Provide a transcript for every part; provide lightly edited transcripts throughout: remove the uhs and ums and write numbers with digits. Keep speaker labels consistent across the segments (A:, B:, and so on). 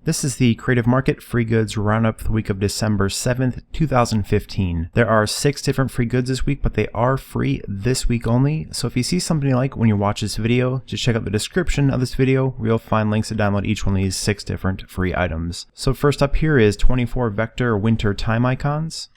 A: This is the Creative Market Free Goods Roundup for the week of December 7th, 2015. There are 6 different free goods this week, but they are free this week only. So if you see something you like when you watch this video, just check out the description of this video where you'll find links to download each one of these 6 different free items. So first up here is 24 Vector Winter Time Icons.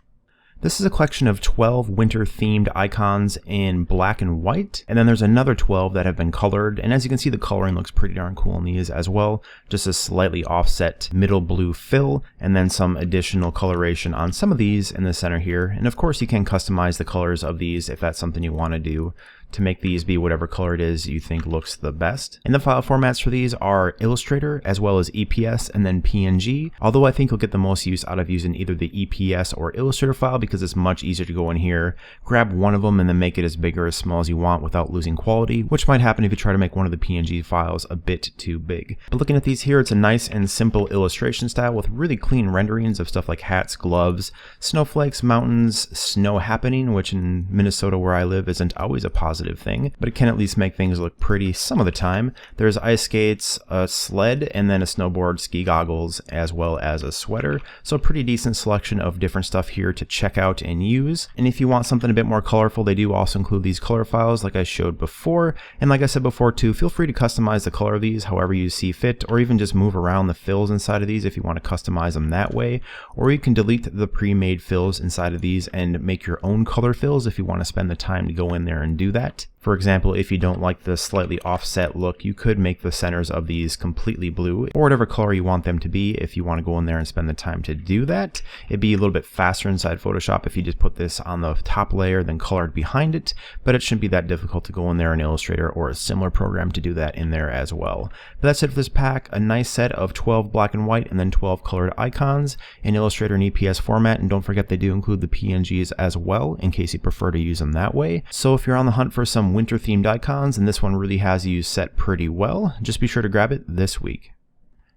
A: This is a collection of 12 winter-themed icons in black and white, and then there's another 12 that have been colored, and as you can see the coloring looks pretty darn cool in these as well. Just a slightly offset middle blue fill, and then some additional coloration on some of these in the center here, and of course you can customize the colors of these if that's something you want to do, to make these be whatever color it is you think looks the best. And the file formats for these are Illustrator as well as EPS and then PNG, although I think you'll get the most use out of using either the EPS or Illustrator file because it's much easier to go in here, grab one of them and then make it as big or as small as you want without losing quality, which might happen if you try to make one of the PNG files a bit too big. But looking at these here, it's a nice and simple illustration style with really clean renderings of stuff like hats, gloves, snowflakes, mountains, snow happening, which in Minnesota where I live isn't always a positive thing, but it can at least make things look pretty some of the time. There's ice skates, a sled, and then a snowboard, ski goggles, as well as a sweater. So a pretty decent selection of different stuff here to check out and use. And if you want something a bit more colorful, they do also include these color files like I showed before. And like I said before too, feel free to customize the color of these however you see fit, or even just move around the fills inside of these if you want to customize them that way. Or you can delete the pre-made fills inside of these and make your own color fills if you want to spend the time to go in there and do that. For example, if you don't like the slightly offset look, you could make the centers of these completely blue, or whatever color you want them to be if you want to go in there and spend the time to do that. It'd be a little bit faster inside Photoshop if you just put this on the top layer then colored behind it, but it shouldn't be that difficult to go in there in Illustrator or a similar program to do that in there as well. But that's it for this pack, a nice set of 12 black and white and then 12 colored icons in Illustrator and EPS format, and don't forget they do include the PNGs as well in case you prefer to use them that way. So if you're on the hunt for some winter themed icons, and this one really has you set pretty well, just be sure to grab it this week.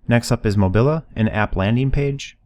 A: Next up is Mobila, an app landing page.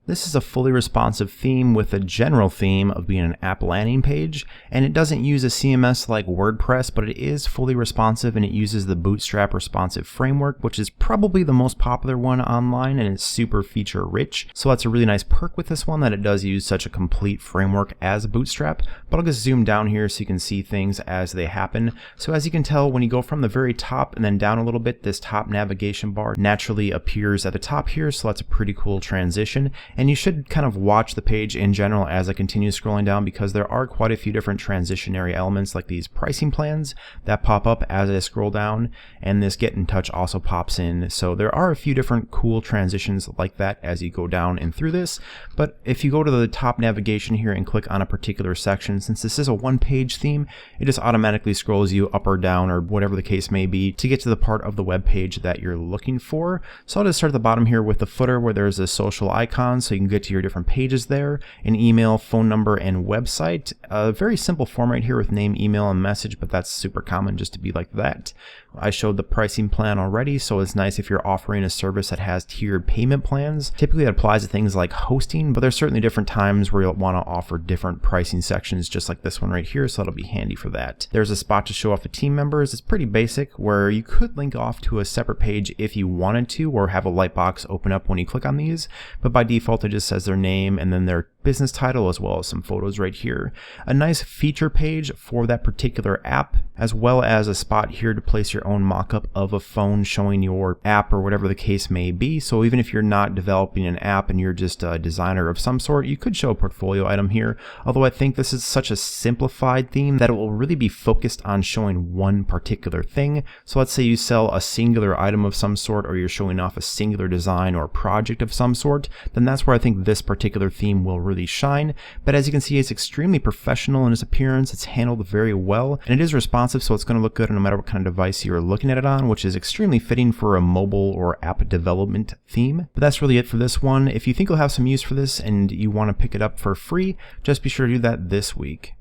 A: This is a fully responsive theme with a general theme of being an app landing page, and it doesn't use a CMS like WordPress, but it is fully responsive and it uses the Bootstrap responsive framework, which is probably the most popular one online, and it's super feature rich. So that's a really nice perk with this one, that it does use such a complete framework as Bootstrap. But I'll just zoom down here so you can see things as they happen. So as you can tell, when you go from the very top and then down a little bit, this top navigation bar naturally appears at the top here, so that's a pretty cool transition. And you should kind of watch the page in general as I continue scrolling down, because there are quite a few different transitionary elements like these pricing plans that pop up as I scroll down, and this get in touch also pops in. So there are a few different cool transitions like that as you go down and through this. But if you go to the top navigation here and click on a particular section, since this is a one-page theme, it just automatically scrolls you up or down or whatever the case may be to get to the part of the web page that you're looking for. So I'll just start at the bottom here with the footer where there's a social icon, so you can get to your different pages there, an email, phone number, and website. A very simple format here with name, email, and message, but that's super common just to be like that. I showed the pricing plan already, so it's nice if you're offering a service that has tiered payment plans. Typically that applies to things like hosting, but there's certainly different times where you'll want to offer different pricing sections just like this one right here, so that'll be handy for that. There's a spot to show off the team members. It's pretty basic, where you could link off to a separate page if you wanted to, or have a light box open up when you click on these, but by default it just says their name and then their business title as well as some photos right here. A nice feature page for that particular app, as well as a spot here to place your own mock-up of a phone showing your app or whatever the case may be. So even if you're not developing an app and you're just a designer of some sort, you could show a portfolio item here, although I think this is such a simplified theme that it will really be focused on showing one particular thing. So let's say you sell a singular item of some sort, or you're showing off a singular design or project of some sort, then that's where I think this particular theme will really shine. But as you can see, it's extremely professional in its appearance. It's handled very well, and it is responsive, so it's going to look good no matter what kind of device you're looking at it on, which is extremely fitting for a mobile or app development theme. But that's really it for this one. If you think you'll have some use for this and you want to pick it up for free, just be sure to do that this week.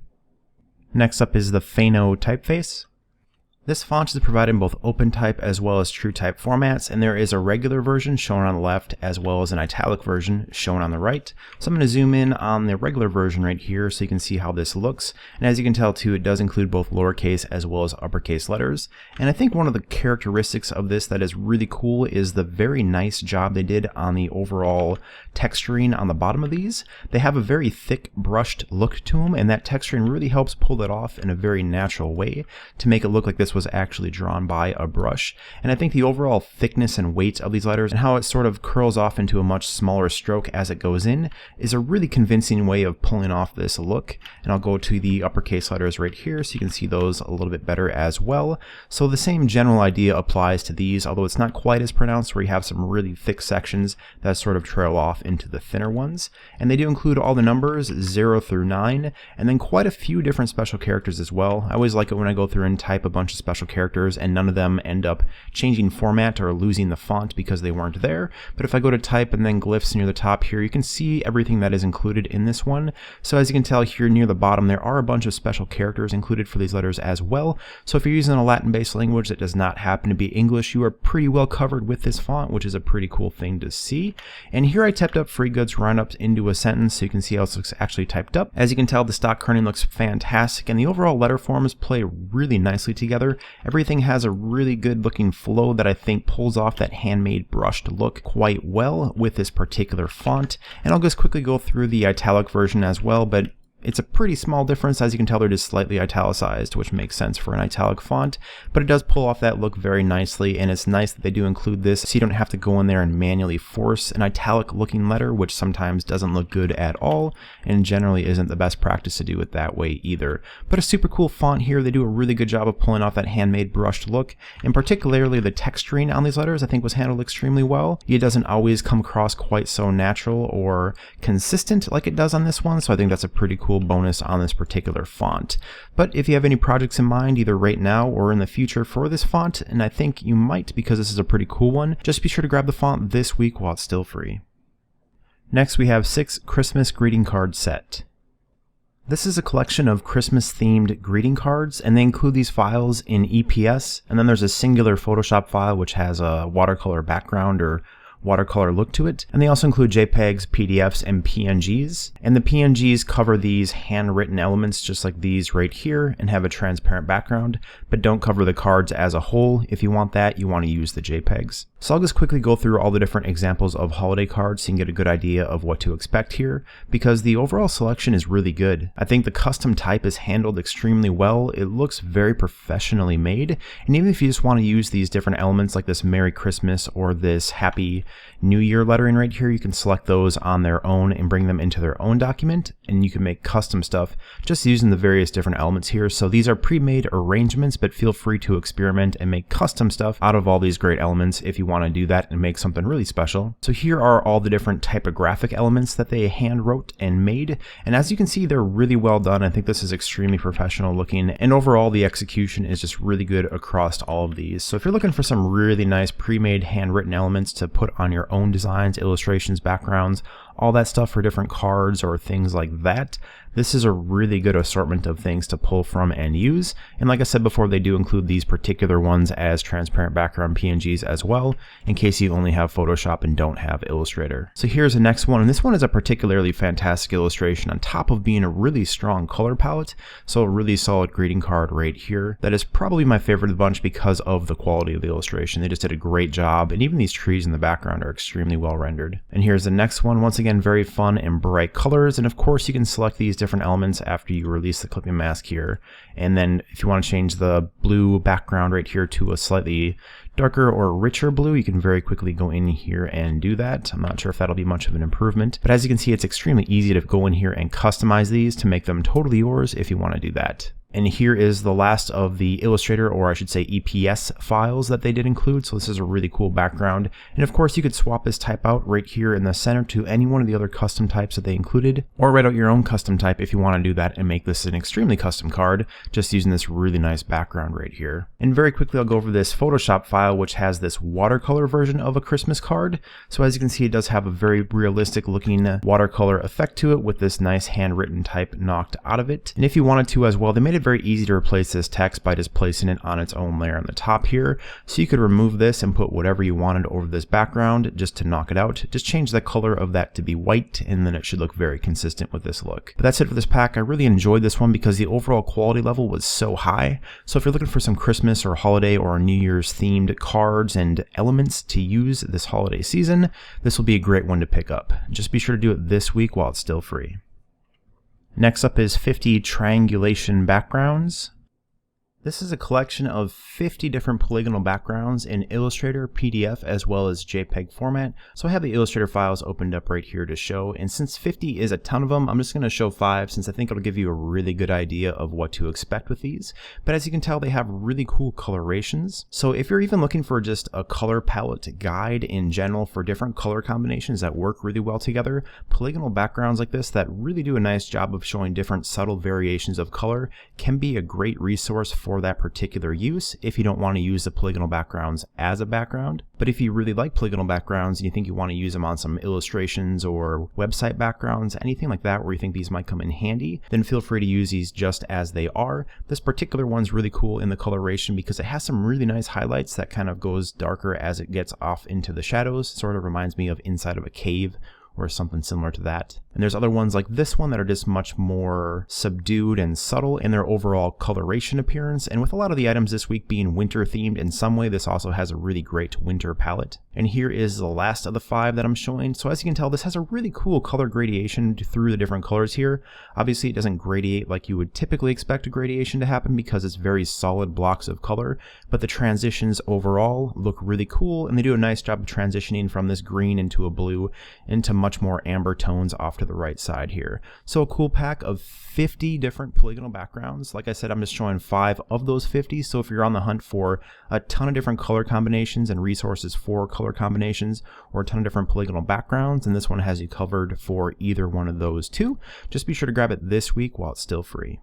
A: Next up is the Faino Typeface. This font is provided in both OpenType as well as TrueType formats, and there is a regular version shown on the left as well as an italic version shown on the right. So I'm going to zoom in on the regular version right here so you can see how this looks. And as you can tell too, it does include both lowercase as well as uppercase letters. And I think one of the characteristics of this that is really cool is the very nice job they did on the overall texturing on the bottom of these. They have a very thick brushed look to them, and that texturing really helps pull it off in a very natural way to make it look like this was actually drawn by a brush. And I think the overall thickness and weight of these letters and how it sort of curls off into a much smaller stroke as it goes in is a really convincing way of pulling off this look. And I'll go to the uppercase letters right here so you can see those a little bit better as well. So the same general idea applies to these, although it's not quite as pronounced, where you have some really thick sections that sort of trail off into the thinner ones. And they do include all the numbers 0 through 9, and then quite a few different special characters as well. I always like it when I go through and type a bunch of special characters and none of them end up changing format or losing the font because they weren't there. But if I go to type and then glyphs near the top here, you can see everything that is included in this one. So as you can tell here near the bottom, there are a bunch of special characters included for these letters as well. So if you're using a Latin-based language that does not happen to be English, you are pretty well covered with this font, which is a pretty cool thing to see. And here I typed up Free Goods Roundup into a sentence so you can see how it looks actually typed up. As you can tell, the stock kerning looks fantastic, and the overall letter forms play really nicely together. Everything has a really good looking flow that I think pulls off that handmade brushed look quite well with this particular font. And I'll just quickly go through the italic version as well, but it's a pretty small difference. As you can tell, they're just slightly italicized, which makes sense for an italic font, but it does pull off that look very nicely, and it's nice that they do include this so you don't have to go in there and manually force an italic looking letter, which sometimes doesn't look good at all, and generally isn't the best practice to do it that way either. But a super cool font here. They do a really good job of pulling off that handmade brushed look, and particularly the texturing on these letters I think was handled extremely well. It doesn't always come across quite so natural or consistent like it does on this one, so I think that's a pretty cool bonus on this particular font. But if you have any projects in mind either right now or in the future for this font, and I think you might because this is a pretty cool one, just be sure to grab the font this week while it's still free. Next we have 6 Christmas greeting card set. This is a collection of Christmas themed greeting cards, and they include these files in EPS, and then there's a singular Photoshop file which has a watercolor background or watercolor look to it, and they also include JPEGs, PDFs, and PNGs. And the PNGs cover these handwritten elements just like these right here and have a transparent background, but don't cover the cards as a whole. If you want that, you want to use the JPEGs. So I'll just quickly go through all the different examples of holiday cards so you can get a good idea of what to expect here, because the overall selection is really good. I think the custom type is handled extremely well. It looks very professionally made, and even if you just want to use these different elements like this Merry Christmas or this Happy New Year lettering right here, you can select those on their own and bring them into their own document, and you can make custom stuff just using the various different elements here. So these are pre-made arrangements, but feel free to experiment and make custom stuff out of all these great elements if you want to do that and make something really special. So here are all the different typographic elements that they hand wrote and made, and as you can see, they're really well done. I think this is extremely professional looking, and overall the execution is just really good across all of these. So if you're looking for some really nice pre-made handwritten elements to put on your own designs, illustrations, backgrounds, all that stuff for different cards or things like that, this is a really good assortment of things to pull from and use. And like I said before, they do include these particular ones as transparent background PNGs as well, in case you only have Photoshop and don't have Illustrator. So here's the next one, and this one is a particularly fantastic illustration on top of being a really strong color palette. So a really solid greeting card right here. That is probably my favorite of the bunch because of the quality of the illustration. They just did a great job, and even these trees in the background are extremely well rendered. And here's the next one. Once again, very fun and bright colors, and of course you can select these different elements after you release the clipping mask here. And then if you want to change the blue background right here to a slightly darker or richer blue, you can very quickly go in here and do that. I'm not sure if that'll be much of an improvement, but as you can see, it's extremely easy to go in here and customize these to make them totally yours if you want to do that. And here is the last of the Illustrator, or I should say EPS files that they did include. So this is a really cool background. And of course you could swap this type out right here in the center to any one of the other custom types that they included, or write out your own custom type if you want to do that and make this an extremely custom card, just using this really nice background right here. And very quickly I'll go over this Photoshop file, which has this watercolor version of a Christmas card. So as you can see, it does have a very realistic looking watercolor effect to it with this nice handwritten type knocked out of it. And if you wanted to as well, they made it it very easy to replace this text by just placing it on its own layer on the top here. So you could remove this and put whatever you wanted over this background just to knock it out. Just change the color of that to be white, and then it should look very consistent with this look. But that's it for this pack. I really enjoyed this one because the overall quality level was so high. So if you're looking for some Christmas or holiday or New Year's themed cards and elements to use this holiday season, this will be a great one to pick up. Just be sure to do it this week while it's still free. Next up is 50 Triangulation Backgrounds. This is a collection of 50 different polygonal backgrounds in Illustrator, PDF, as well as JPEG format. So I have the Illustrator files opened up right here to show, and since 50 is a ton of them, I'm just going to show 5 since I think it'll give you a really good idea of what to expect with these. But as you can tell, they have really cool colorations. So if you're even looking for just a color palette guide in general for different color combinations that work really well together, polygonal backgrounds like this that really do a nice job of showing different subtle variations of color can be a great resource for that particular use if you don't want to use the polygonal backgrounds as a background. But if you really like polygonal backgrounds and you think you want to use them on some illustrations or website backgrounds, anything like that where you think these might come in handy, then feel free to use these just as they are. This particular one's really cool in the coloration because it has some really nice highlights that kind of goes darker as it gets off into the shadows. Sort of reminds me of inside of a cave or something similar to that. And there's other ones like this one that are just much more subdued and subtle in their overall coloration appearance. And with a lot of the items this week being winter themed in some way, this also has a really great winter palette. And here is the last of the 5 that I'm showing. So as you can tell, this has a really cool color gradation through the different colors here. Obviously it doesn't gradiate like you would typically expect a gradation to happen because it's very solid blocks of color, but the transitions overall look really cool, and they do a nice job of transitioning from this green into a blue into much more amber tones off to the right side here. So a cool pack of 50 different polygonal backgrounds. Like I said, I'm just showing 5 of those 50. So if you're on the hunt for a ton of different color combinations and resources for color combinations, or a ton of different polygonal backgrounds, and this one has you covered for either one of those two, just be sure to grab it this week while it's still free.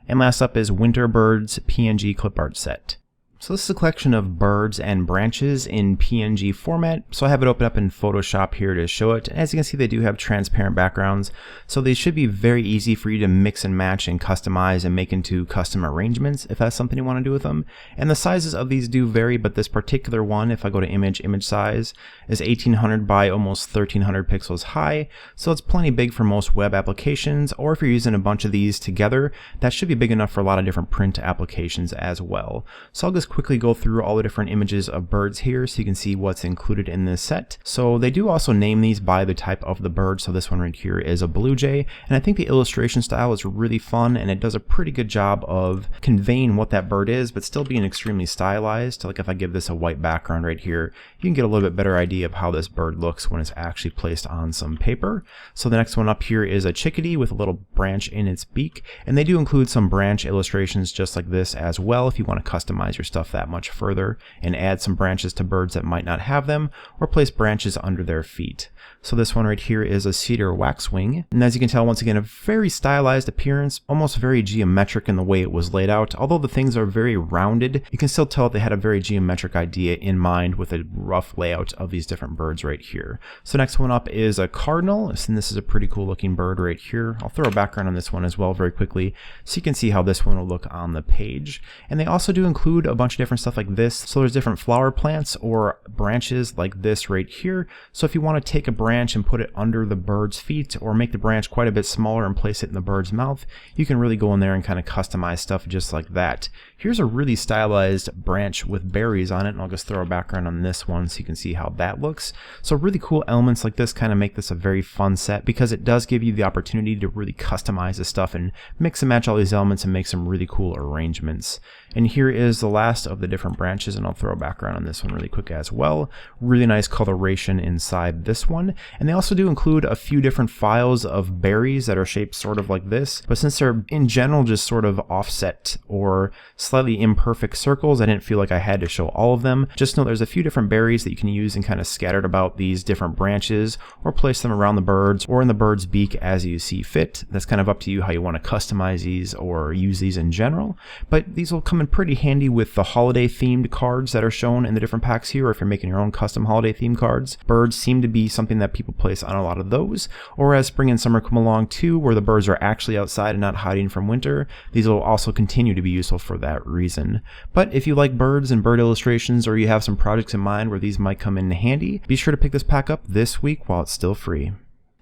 A: And last up is Winter Birds PNG Clip Art Set. So this is a collection of birds and branches in PNG format. So I have it open up in Photoshop here to show it. As you can see, they do have transparent backgrounds. So they should be very easy for you to mix and match and customize and make into custom arrangements if that's something you want to do with them. And the sizes of these do vary, but this particular one, if I go to image size, is 1800 by almost 1300 pixels high. So it's plenty big for most web applications, or if you're using a bunch of these together, that should be big enough for a lot of different print applications as well. So I'll just quickly go through all the different images of birds here so you can see what's included in this set. So they do also name these by the type of the bird. So this one right here is a blue jay, and I think the illustration style is really fun, and it does a pretty good job of conveying what that bird is but still being extremely stylized. Like if I give this a white background right here, you can get a little bit better idea of how this bird looks when it's actually placed on some paper. So the next one up here is a chickadee with a little branch in its beak, and they do include some branch illustrations just like this as well if you want to customize your stuff that much further and add some branches to birds that might not have them, or place branches under their feet. So this one right here is a cedar waxwing, and as you can tell, once again, a very stylized appearance, almost very geometric in the way it was laid out. Although the things are very rounded, you can still tell they had a very geometric idea in mind with a rough layout of these different birds right here. So next one up is a cardinal, and this is a pretty cool looking bird right here. I'll throw a background on this one as well very quickly so you can see how this one will look on the page. And they also do include a bunch of different stuff like this. So there's different flower plants or branches like this right here. So if you want to take a branch and put it under the bird's feet, or make the branch quite a bit smaller and place it in the bird's mouth, you can really go in there and kind of customize stuff just like that. Here's a really stylized branch with berries on it, and I'll just throw a background on this one so you can see how that looks. So really cool elements like this kind of make this a very fun set because it does give you the opportunity to really customize this stuff and mix and match all these elements and make some really cool arrangements. And here is the last of the different branches, and I'll throw a background on this one really quick as well. Really nice coloration inside this one. And they also do include a few different files of berries that are shaped sort of like this, but since they're in general just sort of offset or slightly imperfect circles, I didn't feel like I had to show all of them. Just know there's a few different berries that you can use and kind of scattered about these different branches, or place them around the birds or in the bird's beak as you see fit. That's kind of up to you how you want to customize these or use these in general, but these will come in pretty handy with the the holiday themed cards that are shown in the different packs here, or if you're making your own custom holiday themed cards, birds seem to be something that people place on a lot of those. Or as spring and summer come along too, where the birds are actually outside and not hiding from winter, these will also continue to be useful for that reason. But if you like birds and bird illustrations, or you have some projects in mind where these might come in handy, be sure to pick this pack up this week while it's still free.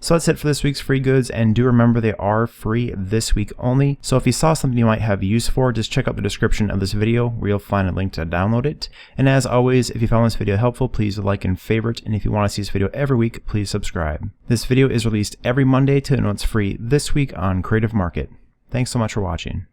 A: So that's it for this week's free goods, and do remember they are free this week only. So if you saw something you might have use for, just check out the description of this video where you'll find a link to download it. And as always, if you found this video helpful, please like and favorite, and if you want to see this video every week, please subscribe. This video is released every Monday to know it's free this week on Creative Market. Thanks so much for watching.